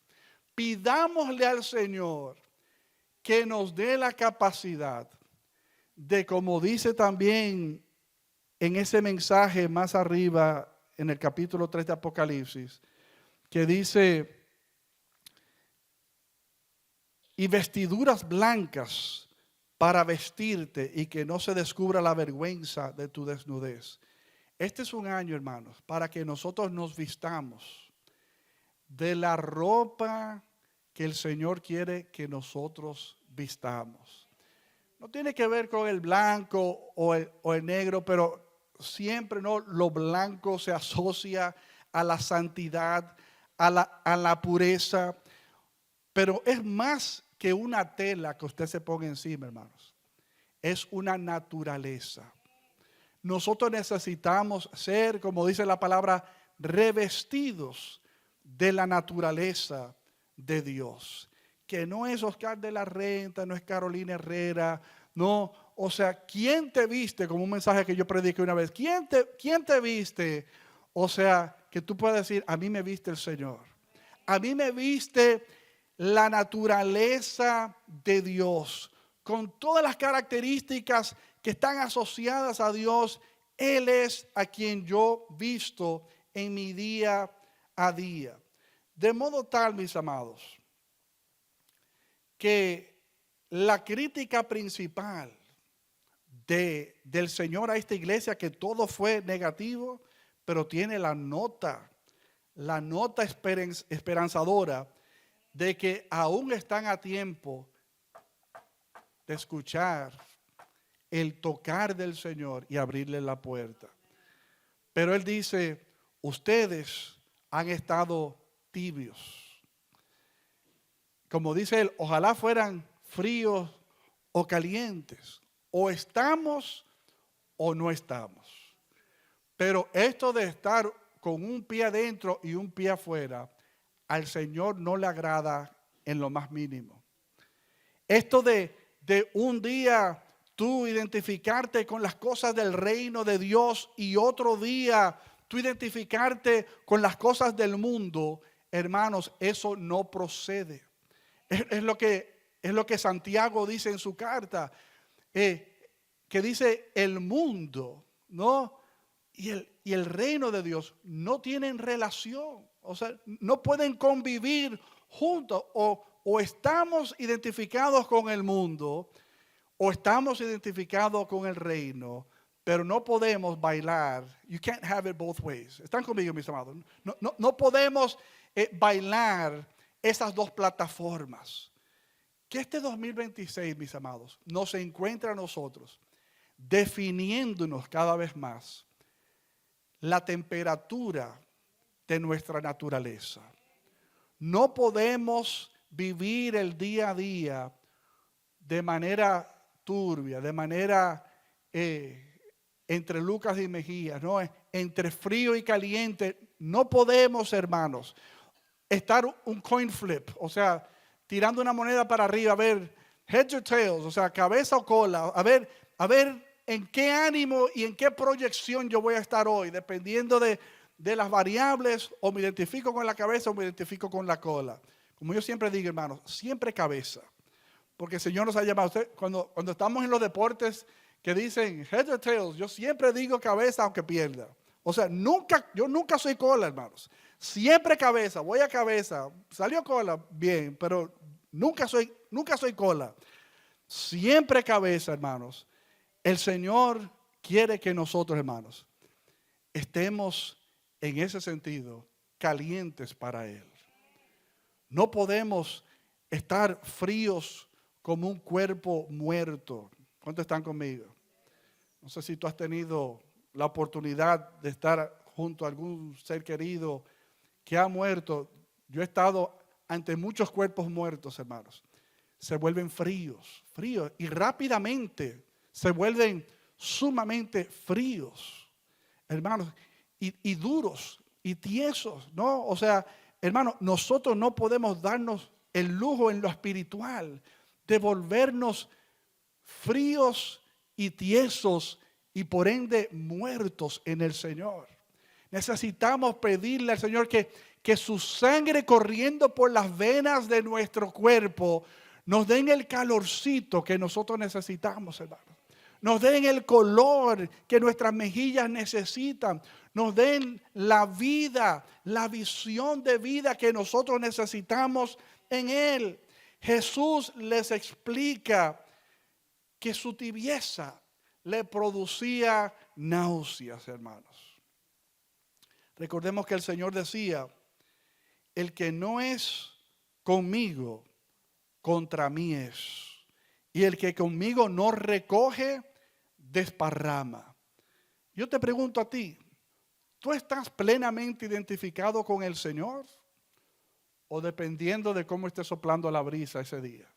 pidámosle al Señor que nos dé la capacidad de, como dice también en ese mensaje más arriba en el capítulo 3 de Apocalipsis, que dice, y vestiduras blancas para vestirte y que no se descubra la vergüenza de tu desnudez. Este es un año, hermanos, para que nosotros nos vistamos de la ropa que el Señor quiere que nosotros vistamos. No tiene que ver con el blanco o el negro, pero siempre no, lo blanco se asocia a la santidad, a la pureza, pero es más que una tela que usted se ponga encima, hermanos. Es una naturaleza. Nosotros necesitamos ser, como dice la palabra, revestidos de la naturaleza de Dios. Que no es Oscar de la Renta, no es Carolina Herrera, no. O sea, ¿quién te viste? Como un mensaje que yo prediqué una vez. ¿Quién te viste? O sea, que tú puedes decir, a mí me viste el Señor. A mí me viste la naturaleza de Dios, con todas las características que están asociadas a Dios. Él es a quien yo visto en mi día a día. De modo tal, mis amados, que la crítica principal del Señor a esta iglesia, que todo fue negativo, pero tiene la nota esperanzadora de que aún están a tiempo de escuchar el tocar del Señor y abrirle la puerta. Pero Él dice, ustedes han estado tibios. Como dice Él, ojalá fueran fríos o calientes. O estamos o no estamos. Pero esto de estar con un pie adentro y un pie afuera, al Señor no le agrada en lo más mínimo. Esto de un día tú identificarte con las cosas del reino de Dios y otro día tú identificarte con las cosas del mundo, hermanos, eso no procede. Es lo que Santiago dice en su carta, que dice el mundo, ¿no? Y el reino de Dios no tienen relación. O sea, no pueden convivir juntos. O estamos identificados con el mundo o estamos identificados con el reino, pero no podemos bailar. You can't have it both ways. ¿Están conmigo, mis amados? No podemos bailar esas dos plataformas. Que este 2026, mis amados, nos encuentra a nosotros definiéndonos cada vez más la temperatura de nuestra naturaleza. No podemos vivir el día a día de manera turbia, de manera entre Lucas y Mejías, ¿no? Entre frío y caliente. no podemos, hermanos, estar un coin flip, o sea, tirando una moneda para arriba, a ver, heads or tails, o sea, cabeza o cola, a ver en qué ánimo y en qué proyección yo voy a estar hoy, dependiendo de las variables, o me identifico con la cabeza o me identifico con la cola. Como yo siempre digo, hermanos, siempre cabeza, porque el Señor nos ha llamado. Usted, cuando estamos en los deportes que dicen heads or tails, yo siempre digo cabeza aunque pierda. O sea, yo nunca soy cola, hermanos. Siempre cabeza, voy a cabeza. Salió cola, bien, pero nunca soy cola. Siempre cabeza, hermanos. El Señor quiere que nosotros, hermanos, estemos en ese sentido calientes para Él. No podemos estar fríos como un cuerpo muerto. ¿Cuántos están conmigo? No sé si tú has tenido la oportunidad de estar junto a algún ser querido que ha muerto. Yo he estado ante muchos cuerpos muertos, hermanos. Se vuelven fríos y rápidamente se vuelven sumamente fríos, hermanos, y duros y tiesos, ¿no? O sea, hermanos, nosotros no podemos darnos el lujo en lo espiritual de volvernos fríos y tiesos y por ende muertos en el Señor. Necesitamos pedirle al Señor que su sangre corriendo por las venas de nuestro cuerpo nos den el calorcito que nosotros necesitamos, hermanos. Nos den el color que nuestras mejillas necesitan. Nos den la vida, la visión de vida que nosotros necesitamos en Él. Jesús les explica que su tibieza le producía náuseas, hermanos. Recordemos que el Señor decía, el que no es conmigo, contra mí es. Y el que conmigo no recoge, desparrama. Yo te pregunto a ti, ¿tú estás plenamente identificado con el Señor? ¿O dependiendo de cómo esté soplando la brisa ese día?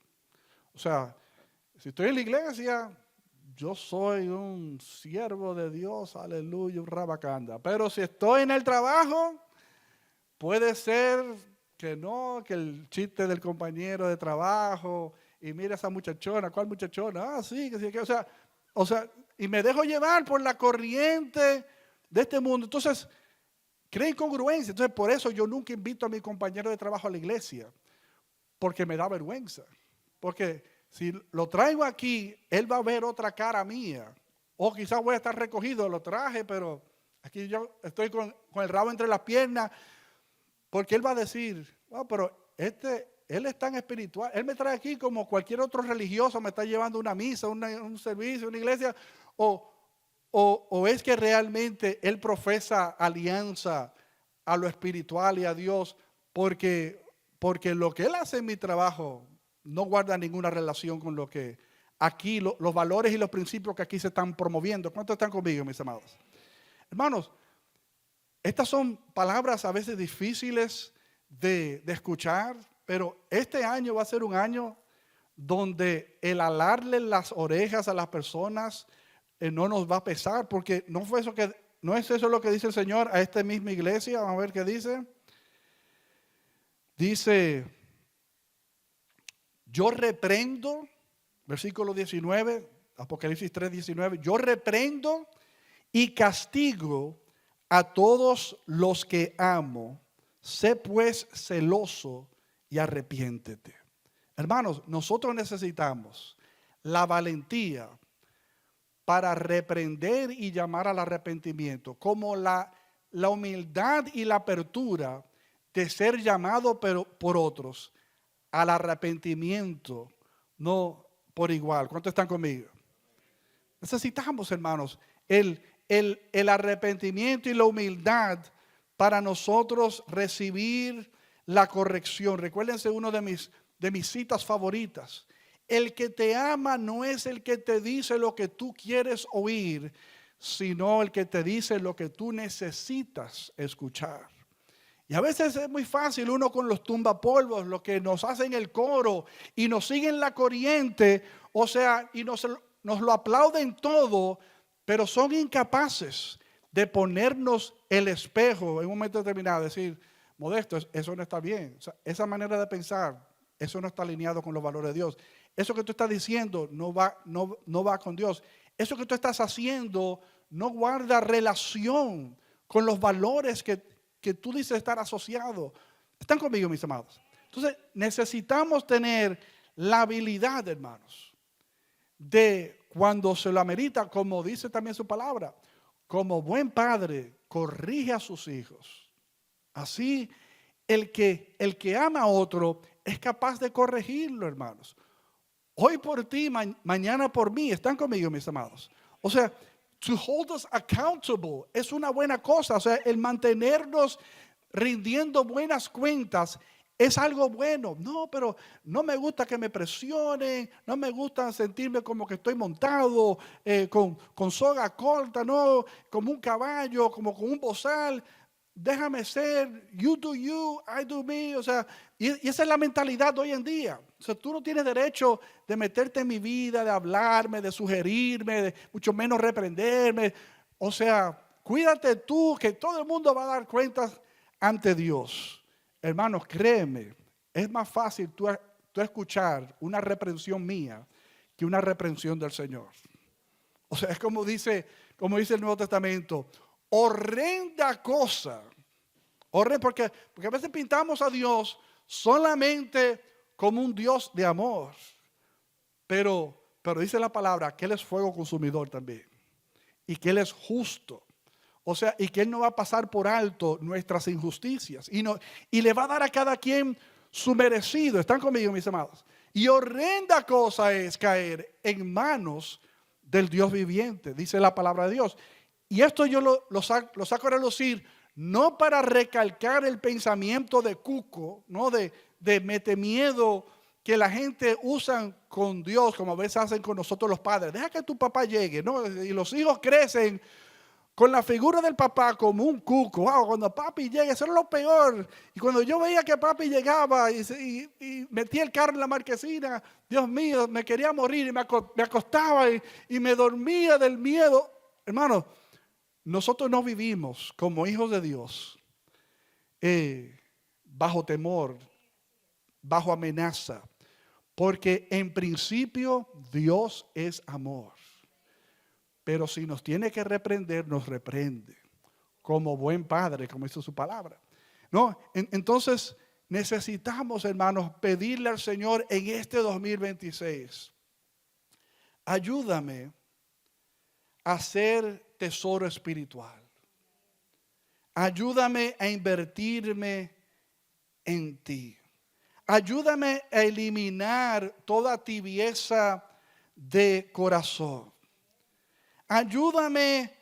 O sea, si estoy en la iglesia, yo soy un siervo de Dios, aleluya, un rabacanda. Pero si estoy en el trabajo, puede ser que no, que el chiste del compañero de trabajo, y mira esa muchachona, ¿cuál muchachona? Ah, sí, que sí, que, o sea, y me dejo llevar por la corriente de este mundo. Entonces, crea incongruencia. Entonces, por eso yo nunca invito a mi compañero de trabajo a la iglesia, porque me da vergüenza. Porque si lo traigo aquí, él va a ver otra cara mía. O quizás voy a estar recogido, lo traje, pero aquí yo estoy con el rabo entre las piernas, porque él va a decir, oh, pero él es tan espiritual. Él me trae aquí como cualquier otro religioso me está llevando a una misa, un servicio, una iglesia. O es que realmente él profesa alianza a lo espiritual y a Dios porque lo que él hace en mi trabajo no guarda ninguna relación con lo que aquí, los valores y los principios que aquí se están promoviendo. ¿Cuántos están conmigo, mis amados? Hermanos, estas son palabras a veces difíciles de escuchar, pero este año va a ser un año donde el alarle las orejas a las personas no nos va a pesar, porque no es eso lo que dice el Señor a esta misma iglesia. Vamos a ver qué dice. Dice, yo reprendo, versículo 19, Apocalipsis 3:19, yo reprendo y castigo a todos los que amo. Sé pues celoso y arrepiéntete. Hermanos, nosotros necesitamos la valentía para reprender y llamar al arrepentimiento, como la humildad y la apertura de ser llamado por otros al arrepentimiento, no por igual. ¿Cuántos están conmigo? Necesitamos, hermanos, el arrepentimiento y la humildad para nosotros recibir la corrección. Recuérdense uno de mis citas favoritas. El que te ama no es el que te dice lo que tú quieres oír, sino el que te dice lo que tú necesitas escuchar. Y a veces es muy fácil uno con los tumbapolvos, los que nos hacen el coro y nos siguen la corriente, o sea, y nos lo aplauden todo, pero son incapaces de ponernos el espejo en un momento determinado, decir, Modesto, eso no está bien. O sea, esa manera de pensar, eso no está alineado con los valores de Dios. Eso que tú estás diciendo no va con Dios. Eso que tú estás haciendo no guarda relación con los valores que tú dices estar asociado. ¿Están conmigo, mis amados? Entonces, necesitamos tener la habilidad, hermanos, de cuando se lo amerita, como dice también su palabra, como buen padre, corrige a sus hijos. Así, el que ama a otro es capaz de corregirlo, hermanos. Hoy por ti, mañana por mí. ¿Están conmigo, mis amados? O sea, to hold us accountable es una buena cosa. O sea, el mantenernos rindiendo buenas cuentas es algo bueno. No, pero no me gusta que me presionen, no me gusta sentirme como que estoy montado con soga corta, no, como un caballo, como con un bozal. Déjame ser, you do you, I do me. O sea, y esa es la mentalidad de hoy en día. O sea, tú no tienes derecho de meterte en mi vida, de hablarme, de sugerirme, de mucho menos reprenderme. O sea, cuídate tú, que todo el mundo va a dar cuentas ante Dios. Hermanos, créeme, es más fácil tú escuchar una reprensión mía que una reprensión del Señor. O sea, es como dice el Nuevo Testamento, horrenda cosa. Porque a veces pintamos a Dios solamente como un Dios de amor. Pero dice la palabra que Él es fuego consumidor también. Y que Él es justo. O sea, y que Él no va a pasar por alto nuestras injusticias. Y le va a dar a cada quien su merecido. ¿Están conmigo, mis amados? Y horrenda cosa es caer en manos del Dios viviente, dice la palabra de Dios. Y esto yo lo saco a relucir, no para recalcar el pensamiento de cuco, no de mete miedo que la gente usa con Dios, como a veces hacen con nosotros los padres. Deja que tu papá llegue, ¿no? Y los hijos crecen con la figura del papá como un cuco. Wow, cuando papi llega, eso era lo peor. Y cuando yo veía que papi llegaba y metía el carro en la marquesina, Dios mío, me quería morir y me acostaba y me dormía del miedo. Hermano, nosotros no vivimos como hijos de Dios bajo temor, bajo amenaza, porque en principio Dios es amor. Pero si nos tiene que reprender, nos reprende. Como buen padre, como dice su palabra. ¿No? Entonces necesitamos, hermanos, pedirle al Señor en este 2026. Ayúdame a ser tesoro espiritual. Ayúdame a invertirme en ti. Ayúdame a eliminar toda tibieza de corazón. Ayúdame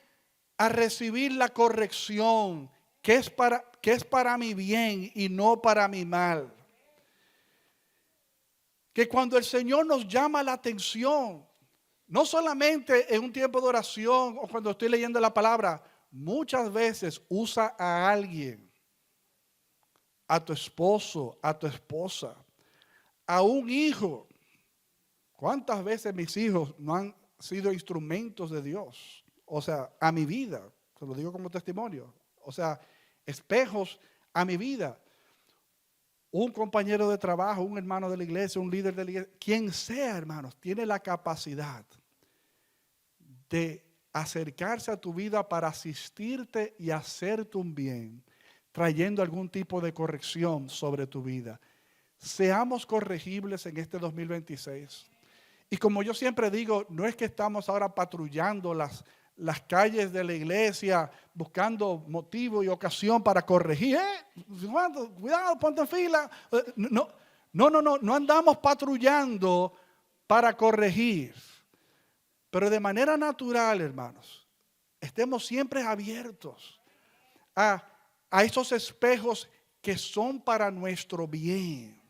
a recibir la corrección que es para mi bien y no para mi mal. Que cuando el Señor nos llama la atención, no solamente en un tiempo de oración o cuando estoy leyendo la palabra, muchas veces usa a alguien, a tu esposo, a tu esposa, a un hijo. ¿Cuántas veces mis hijos no han sido instrumentos de Dios? O sea, a mi vida, se lo digo como testimonio. O sea, espejos a mi vida. Un compañero de trabajo, un hermano de la iglesia, un líder de la iglesia, quien sea, hermanos, tiene la capacidad de acercarse a tu vida para asistirte y hacerte un bien, trayendo algún tipo de corrección sobre tu vida. Seamos corregibles en este 2026. Y como yo siempre digo, no es que estamos ahora patrullando las calles de la iglesia, buscando motivo y ocasión para corregir. Cuidado, ponte en fila. No andamos patrullando para corregir. Pero de manera natural, hermanos, estemos siempre abiertos a esos espejos que son para nuestro bien.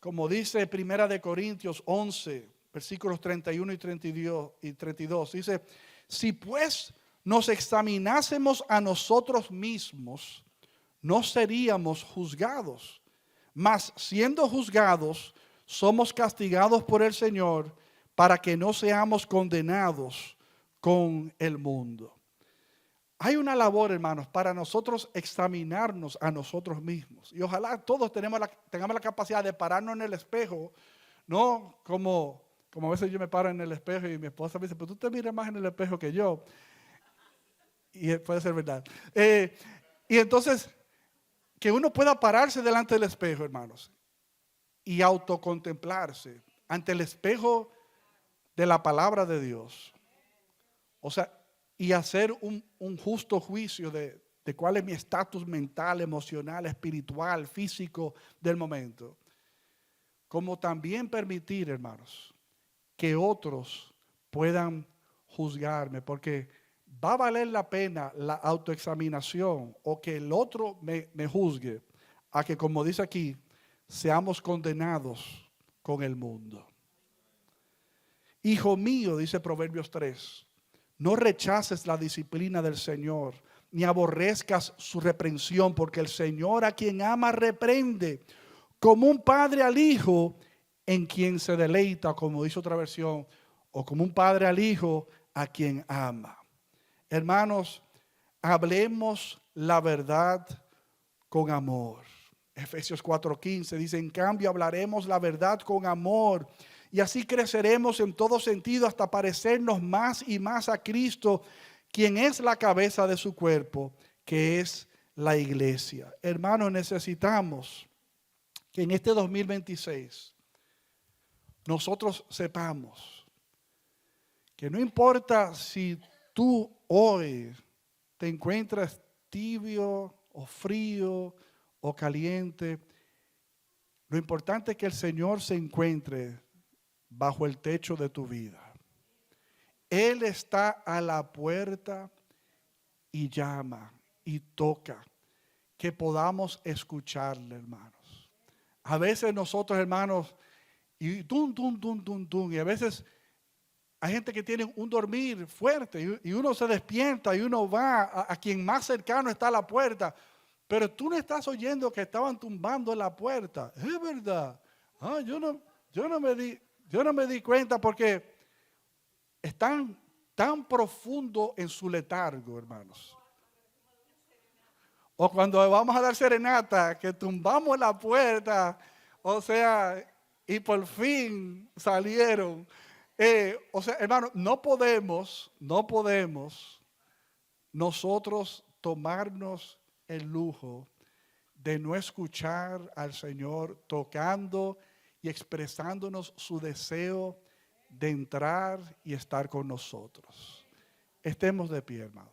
Como dice Primera de Corintios 11, versículos 31 y 32, dice, si pues nos examinásemos a nosotros mismos, no seríamos juzgados, mas siendo juzgados, somos castigados por el Señor para que no seamos condenados con el mundo. Hay una labor, hermanos, para nosotros examinarnos a nosotros mismos. Y ojalá todos tengamos la capacidad de pararnos en el espejo, no como a veces yo me paro en el espejo y mi esposa me dice, pero tú te miras más en el espejo que yo. Y puede ser verdad. Y entonces, que uno pueda pararse delante del espejo, hermanos, y autocontemplarse ante el espejo de la palabra de Dios. O sea, y hacer un justo juicio de cuál es mi estatus mental, emocional, espiritual, físico del momento. Como también permitir, hermanos, que otros puedan juzgarme, porque va a valer la pena la autoexaminación o que el otro me juzgue, a que, como dice aquí, seamos condenados con el mundo. Hijo mío, dice Proverbios 3, no rechaces la disciplina del Señor, ni aborrezcas su reprensión, porque el Señor a quien ama reprende, como un padre al hijo en quien se deleita, como dice otra versión, o como un padre al hijo a quien ama. Hermanos, hablemos la verdad con amor. Efesios 4:15 dice, en cambio hablaremos la verdad con amor y así creceremos en todo sentido hasta parecernos más y más a Cristo, quien es la cabeza de su cuerpo, que es la iglesia. Hermanos, necesitamos que en este 2026 nosotros sepamos que no importa si tú hoy te encuentras tibio o frío o caliente, lo importante es que el Señor se encuentre bajo el techo de tu vida. Él está a la puerta y llama y toca, que podamos escucharle, hermanos. A veces nosotros, hermanos, y y a veces hay gente que tiene un dormir fuerte y uno se despierta y uno va a quien más cercano está a la puerta, pero tú no estás oyendo que estaban tumbando la puerta. Es verdad. Yo no me di cuenta porque están tan profundo en su letargo, hermanos. O cuando vamos a dar serenata, que tumbamos la puerta, o sea, y por fin salieron. O sea, hermano, no podemos nosotros tomarnos el lujo de no escuchar al Señor tocando y expresándonos su deseo de entrar y estar con nosotros. Estemos de pie, hermanos.